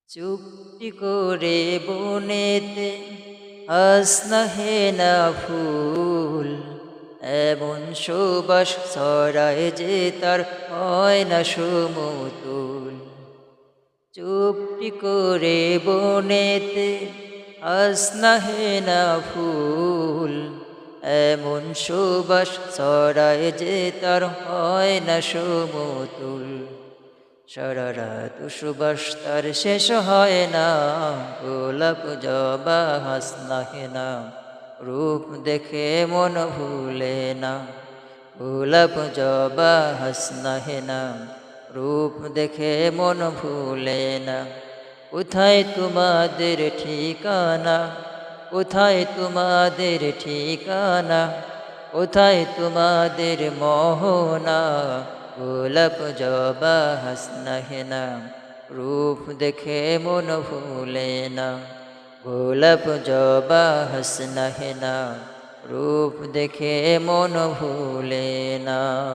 চুপটি করে বনেতে হাসনা হেনা ফুল, এমন সুবাস ছড়ায় যে তার হয় না সমতুল। চুপটি করে বনেতে হাসনা হেনা ফুল, এমন সুবাস ছড়ায় যে তার হয় না সমতুল। সারা রাত সুবাস তার শেষ হয় না, গোলাপ জবা হাসনা হেনা রূপ দেখে মন ভুলে না। গোলাপ জবা হাসনা হেনা রূপ দেখে মন ভুলে না। কোথায় তোমাদের ঠিকানা, কোথায় তোমাদের ঠিকানা, কোথায় তোমাদের মোহনা। গোলাপ জবা হাসনা হেনা রূপ দেখে মন ভুলে না। গোলাপ জবা হাসনা হেনা রূপ দেখে মন ভুলে না।